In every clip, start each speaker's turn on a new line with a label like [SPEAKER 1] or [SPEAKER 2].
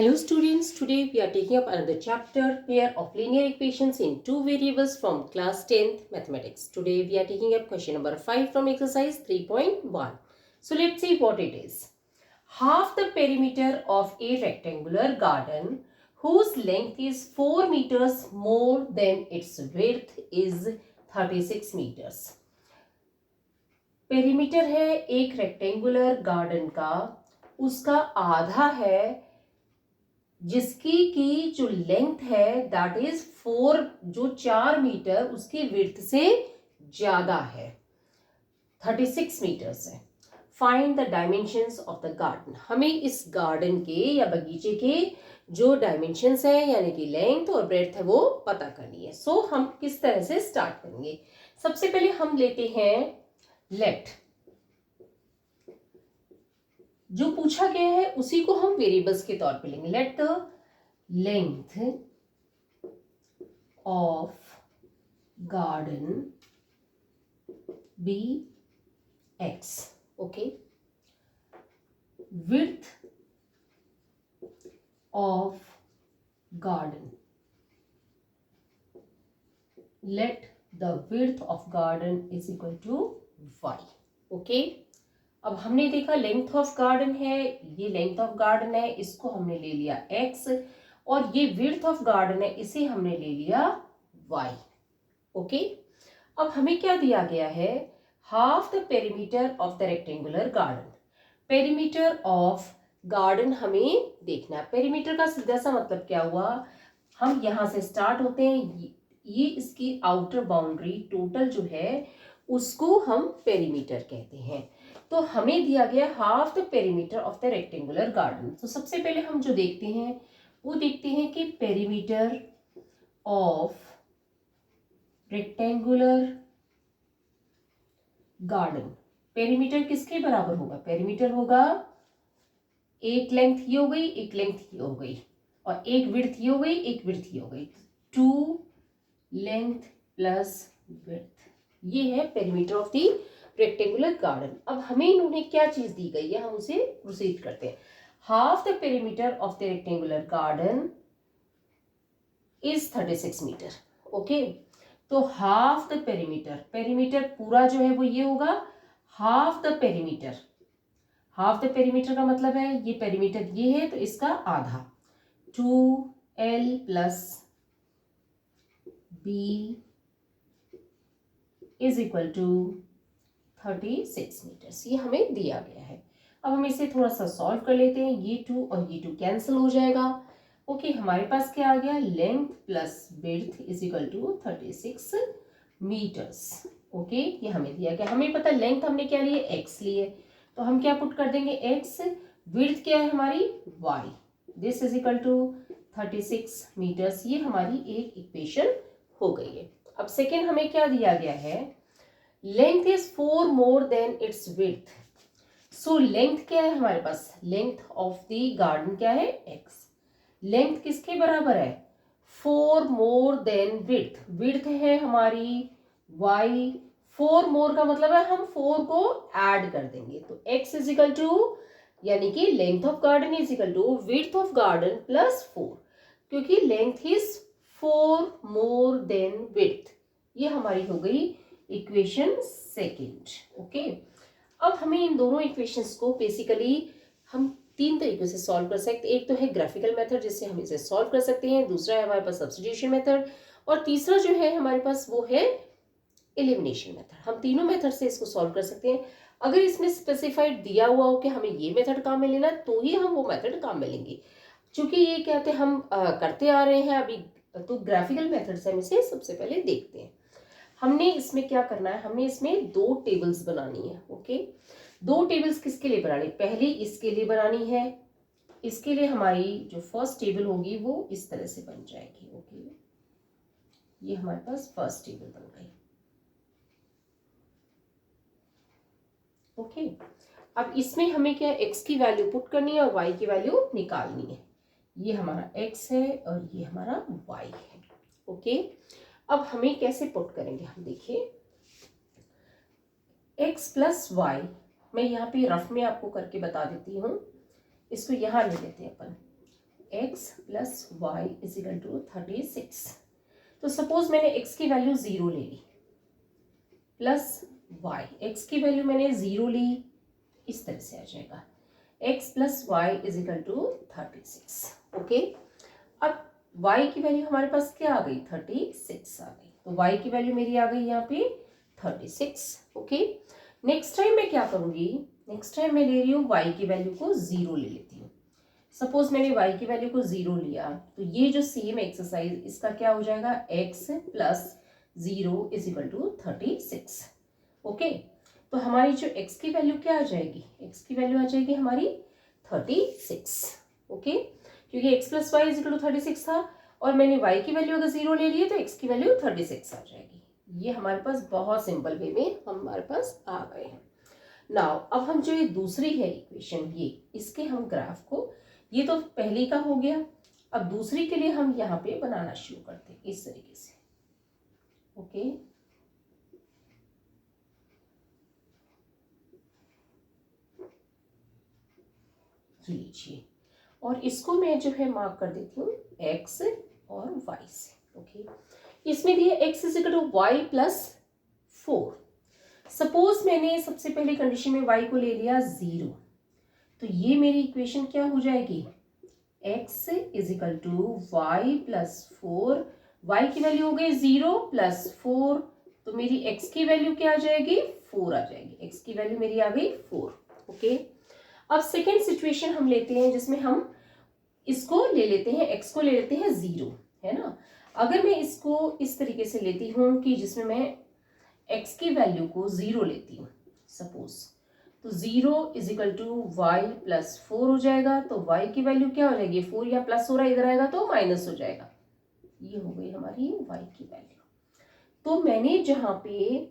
[SPEAKER 1] Hello students, today we are taking up another chapter, pair of linear equations in two variables from class 10th mathematics. Today we are taking up question number 5 from exercise 3.1. So let's see what it is. Half the perimeter of a rectangular garden whose length is 4 meters more than its width is 36 meters. Perimeter है एक rectangular garden का, उसका आधा है जिसकी की जो length है दैट इज 4, जो 4 मीटर उसकी विड्थ से ज्यादा है, 36 मीटर्स है. Find the dimensions of the garden. हमें इस गार्डन के या बगीचे के जो डायमेंशंस है यानी कि लेंथ और ब्रेड्थ है वो पता करनी है. सो हम किस तरह से स्टार्ट करेंगे. सबसे पहले हम लेते हैं लेट. जो पूछा गया है उसी को हम वेरिएबल्स के तौर पे लेंगे. Let the length of garden be x. Okay. Width of garden, let the width of garden is equal to y. Okay. अब हमने देखा लेंथ ऑफ गार्डन है, ये लेंथ ऑफ गार्डन है, इसको हमने ले लिया x, और ये विड्थ ऑफ गार्डन है, इसे हमने ले लिया y. ओके. अब हमें क्या दिया गया है, half the perimeter of the rectangular garden. Perimeter of garden हमें देखना है. पेरीमीटर का सीधा सा मतलब क्या हुआ, हम यहां से स्टार्ट होते हैं, ये इसकी आउटर बाउंड्री टोटल जो है उसको हम पेरीमीटर कहते हैं. तो हमें दिया गया half the perimeter of the rectangular garden. तो सबसे पहले हम जो देखते हैं वो देखते हैं कि perimeter of rectangular garden, perimeter किसके बराबर होगा. पेरीमीटर होगा एक लेंथ ये हो गई, एक लेंथ ये हो गई, और एक विड्थ ये हो गई, एक विड्थ ये हो गई. 2 लेंथ प्लस विड्थ, ये है perimeter of the rectangular garden. अब हमें इन्होंने क्या चीज दी गई है, हम उसे प्रोसीड करते हैं. Half the perimeter of the rectangular garden is 36 metre. Okay. तो हाफ द पेरीमीटर, पेरीमीटर पूरा जो है वो ये होगा half the perimeter. Half the perimeter का मतलब है ये पेरीमीटर ये है तो इसका आधा, 2l plus b is equal to 36 metres. ये हमें दिया गया है. अब हम इसे थोड़ा सा सॉल्व कर लेते हैं. ये 2 और ये 2 कैंसिल हो जाएगा. ओके. हमारे पास क्या आ गया, length plus width is equal to 36 metres. Okay. ये हमें दिया गया. हमें पता लेंथ हमने क्या लिए, x लिए, तो हम क्या पुट कर देंगे x. विड्थ क्या है हमारी y. This is equal to 36 metres. ये हमारी एक इक्वेशन हो गई है. अब सेकेंड हमें क्या दिया गया है, length is 4 more then it's width. So length क्या है हमारे पास, लेंथ ऑफ द गार्डन क्या है x. लेंथ किसके बराबर है, 4 मोर देन विड्थ. विड्थ है हमारी y. 4 मोर का मतलब है हम 4 को ऐड कर देंगे, तो x इज इक्वल टू, यानी कि length of garden is equal to width of garden plus 4, क्योंकि length is 4 more than width. ये हमारी हो गई इक्वेशन सेकेंड. ओके. अब हमें इन दोनों इक्वेशंस को बेसिकली हम 3 तरीकों से सॉल्व कर सकते हैं. एक तो है ग्राफिकल मेथड जिससे हम इसे सॉल्व कर सकते हैं, दूसरा है हमारे पास सब्स्टिट्यूशन मेथड, और तीसरा जो है हमारे पास वो है एलिमिनेशन मेथड. हम तीनों मेथड से इसको सॉल्व कर सकते हैं. अगर इसमें स्पेसिफाइड दिया हुआ हो कि हमें ये मेथड काम में लेना तो ही हम वो मेथड काम में लेंगे. चूंकि ये कहते हैं हम करते आ रहे हैं अभी, तो ग्राफिकल मेथड से हम इसे सबसे पहले देखते हैं. हमने इसमें क्या करना है, हमने इसमें 2 टेबल्स बनानी है. ओके. 2 टेबल्स किसके लिए बनानी, पहली इसके लिए बनानी है. इसके लिए हमारी जो फर्स्ट टेबल होगी वो इस तरह से बन जाएगी. ओके. ये हमारे पास फर्स्ट टेबल बन गई. ओके. अब इसमें हमें क्या x की वैल्यू पुट करनी है और y की वैल्यू निकालनी है. ये हमारा x है और ये हमारा y है. ओके. अब हमें कैसे पुट करेंगे, हम देखिए x प्लस वाई, मैं यहाँ पे रफ में आपको करके बता देती हूँ. इसको यहाँ ले लेते हैं अपन. x plus y is equal to 36। तो सपोज मैंने x की वैल्यू 0 ले ली प्लस y, x की वैल्यू मैंने 0 ली, इस तरह से आ जाएगा x plus y is equal to 36। Okay, अब y की वैल्यू हमारे पास क्या आ गई, 36 आ गई। तो y की वैल्यू मेरी आ गई यहाँ पे 36। ओके, नेक्स्ट टाइम मैं क्या करूंगी, नेक्स्ट टाइम मैं ले रही हूँ y की वैल्यू को 0 ले लेती हूँ। सपोज मैंने y की वैल्यू को 0 लिया, तो ये जो सेम एक्सरसाइज इसका क्या हो जाएगा, x plus 0 is equal to 36। Okay, तो हमारी जो x की वैल्यू क्या आ जाएगी, x की वैल्यू आ जाएगी हमारी 36। ओके, क्योंकि x plus y is equal to 36 था और मैंने y की वैल्यू अगर 0 ले ली है तो x की वैल्यू 36 आ जाएगी। ये हमारे पास बहुत सिंपल वे में हमारे पास आ गए हैं। नाउ अब हम जो ये दूसरी है इक्वेशन, ये इसके हम ग्राफ को, ये तो पहले का हो गया, अब दूसरी के लिए हम यहाँ पे बनाना शुरू करते हैं इस तरीके से। ओके, ये लीजिए, और इसको मैं जो है मार्क कर देती हूँ x और y से। ओके, इसमें दिया x is equal to y plus 4। Suppose मैंने सबसे पहले कंडीशन में y को ले लिया 0, तो ये मेरी इक्वेशन क्या हो जाएगी, x is equal to y plus 4, y की वैल्यू हो गई 0 प्लस 4, तो मेरी x की वैल्यू क्या आ जाएगी, 4 आ जाएगी। x की वैल्यू मेरी आ गई 4। ओके, अब सेकेंड सिचुएशन हम लेते हैं जिसमें हम इसको ले लेते हैं, x को ले लेते हैं 0, है ना। अगर मैं इसको इस तरीके से लेती हूँ कि जिसमें मैं x की वैल्यू को 0 लेती हूँ सपोज, तो 0 is equal to y plus 4 हो जाएगा। तो y की वैल्यू क्या हो जाएगी, 4 या प्लस हो रहा है इधर आएगा तो माइनस हो जाएगा, ये हो गई हमारी y की वैल्यू। तो मैंने जहाँ पे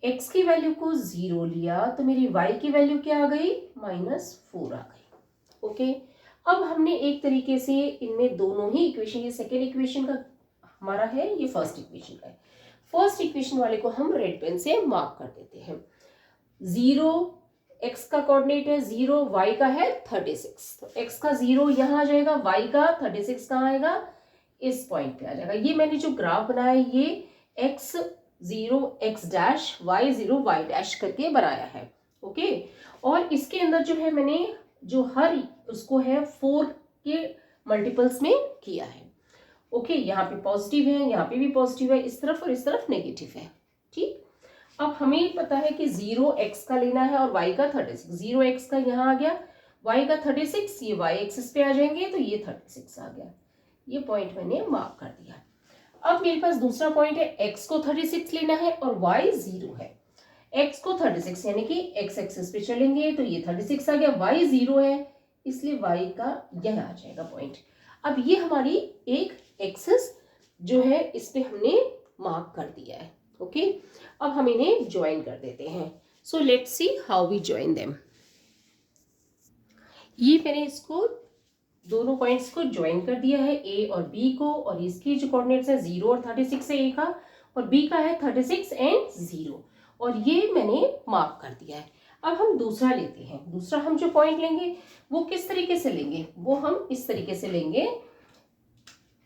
[SPEAKER 1] x की वैल्यू को 0 लिया तो मेरी y की वैल्यू क्या आ गई, -4 आ गई। ओके, अब हमने एक तरीके से इनमें दोनों ही इक्वेशन, ये सेकेंड इक्वेशन का हमारा है, ये फर्स्ट इक्वेशन का है। फर्स्ट इक्वेशन वाले को हम रेड पेन से मार्क कर देते हैं। 0 x का कोऑर्डिनेट है 0, y का है 36, तो x का 0 यहाँ आ जाएगा, y का 36 कहाँ आएगा, इस पॉइंट पे आ जाएगा। ये मैंने जो ग्राफ बनाया ये x0 x dash y0 y dash करके बनाया है। ओके, और इसके अंदर जो है मैंने जो हर उसको है 4 के मल्टीपल्स में किया है। ओके, यहाँ पे पॉजिटिव है, यहाँ पे भी पॉजिटिव है, इस तरफ और इस तरफ नेगेटिव है। ठीक, अब हमें पता है कि 0x का लेना है और y का 36, 0x का यहाँ आ गया, y का 36, ये y एक्सिस पे आ जाएंगे तो ये 36 आ गया। ये पॉइंट मैंने मार्क कर दिया। अब मेरे पास दूसरा पॉइंट है, x को 36 लेना है और y 0 है। x को 36 यानी कि x एक्सिस पे चलेंगे तो ये 36 आ गया, y 0 है इसलिए y का यह आ जाएगा पॉइंट। अब ये हमारी एक एक्सिस जो है इस पे हमने मार्क कर दिया है। ओके, अब हम इन्हें ज्वाइन कर देते हैं। So let's see how we join them. ये मैंने इसको दोनों पॉइंट्स को ज्वाइन कर दिया है, a और b को, और इसकी जो कोऑर्डिनेट्स है 0 और 36 है a का, और b का है 36 एंड 0, और ये मैंने मार्क कर दिया है। अब हम दूसरा लेते हैं। दूसरा हम जो पॉइंट लेंगे वो किस तरीके से लेंगे, वो हम इस तरीके से लेंगे।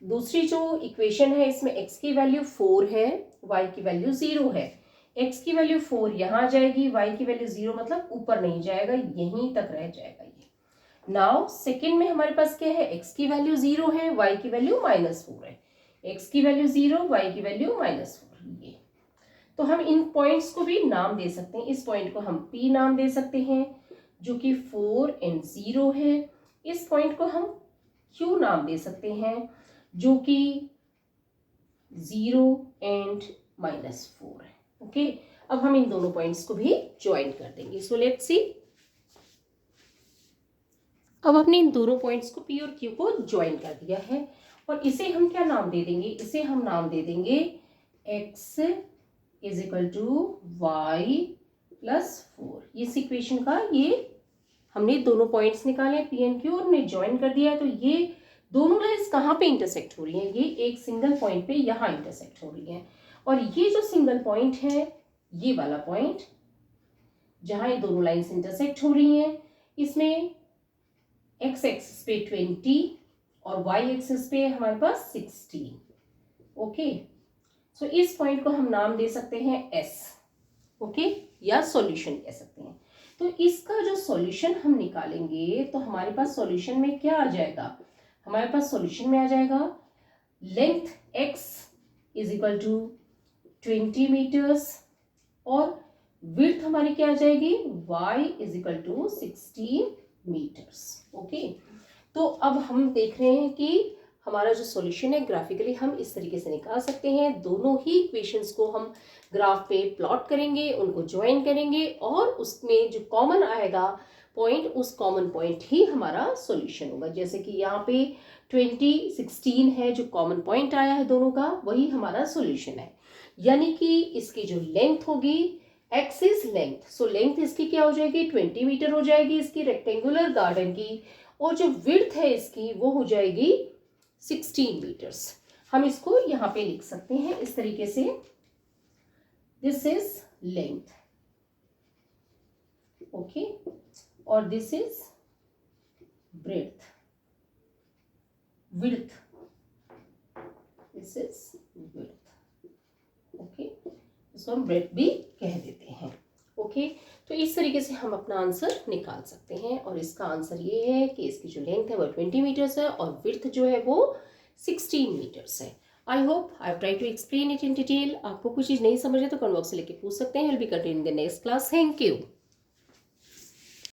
[SPEAKER 1] दूसरी जो इक्वेशन है इसमें x की वैल्यू 4 है, y की वैल्यू 0 है। x की वैल्यू 4 यहाँ जाएगी, y की वैल्यू 0 मतलब ऊपर नहीं जाएगा, यहीं तक रह जाएगा ये। नाउ सेकेंड में हमारे पास क्या है, x की वैल्यू 0 है, y की वैल्यू -4 है। x की वैल्यू 0, y की वैल्यू -4। ये तो हम इन पॉइंट्स को भी नाम दे सकते हैं। इस पॉइंट को हम p नाम दे सकते हैं जो कि 4 एंड 0 है। इस पॉइंट को हम q नाम दे सकते हैं जो कि 0 एंड -4 है। ओके, अब हम इन दोनों पॉइंट्स को भी ज्वाइन कर देंगे। सो लेट्स सी, अब हमने इन दोनों पॉइंट्स को P और Q को ज्वाइन कर दिया है, और इसे हम क्या नाम दे देंगे, इसे हम नाम दे देंगे x is equal to y plus 4। इस इक्वेशन का ये हमने दोनों पॉइंट्स निकाले P एंड Q और हमने ज्वाइन कर दिया है। तो ये दोनों लाइंस कहाँ पे इंटरसेक्ट हो रही हैं, ये एक सिंगल पॉइंट पे यहाँ इंटरसेक्ट हो रही हैं, और ये जो सिंगल पॉइंट है ये वाला पॉइंट जहाँ ये दोनों लाइंस इंटरसेक्ट हो रही हैं, इसमें x एक्सिस पे 20 और y एक्सिस पे हमारे पास 16। ओके, सो इस पॉइंट को हम नाम दे सकते हैं s। ओके, या सॉल्यूशन कह सकते हैं। तो इसका जो सॉल्यूशन हम निकालेंगे तो हमारे पास सॉल्यूशन में क्या आ जाएगा, हमारे पास सॉल्यूशन में आ जाएगा length x is equal to 20 metres और विड्थ हमारी क्या आ जाएगी, y is equal to 16 metres. Okay, तो अब हम देख रहे हैं कि हमारा जो सॉल्यूशन है ग्राफिकली हम इस तरीके से निकाल सकते हैं। दोनों ही इक्वेशंस को हम ग्राफ पे प्लॉट करेंगे, उनको ज्वाइन करेंगे और उसमें जो कॉमन आएगा पॉइंट, उस कॉमन पॉइंट ही हमारा सॉल्यूशन होगा। जैसे कि यहाँ पे 20, 16 है, जो कॉमन पॉइंट आया है दोनों का, वही हमारा सॉल्यूशन है। यानी कि इसकी जो लेंथ होगी, x is length, so length इसकी क्या हो जाएगी, 20 मीटर हो जाएगी इसकी रेक्टेंगुलर गार्डन की, और जो विड्थ है इसकी वो हो जाएगी 16 मीटर्स। हम इसको यहाँ पे लिख सकते हैं इस तरीके से, दिस इज लेंथ, ओके, और this is breadth, width, this is width. Okay, इसको हम ब्रेड्थ भी कह देते हैं। ओके, तो इस तरीके से हम अपना आंसर निकाल सकते हैं और इसका आंसर ये है कि इसकी जो लेंथ है वो 20 मीटर्स है और विड्थ जो है वो 16 मीटर्स है। I hope I try to explain it in detail. आपको कुछ चीज़ नहीं समझे तो कमेंट बॉक्स से लेके पूछ सकते हैं। Will be continuing in the next class. Thank you.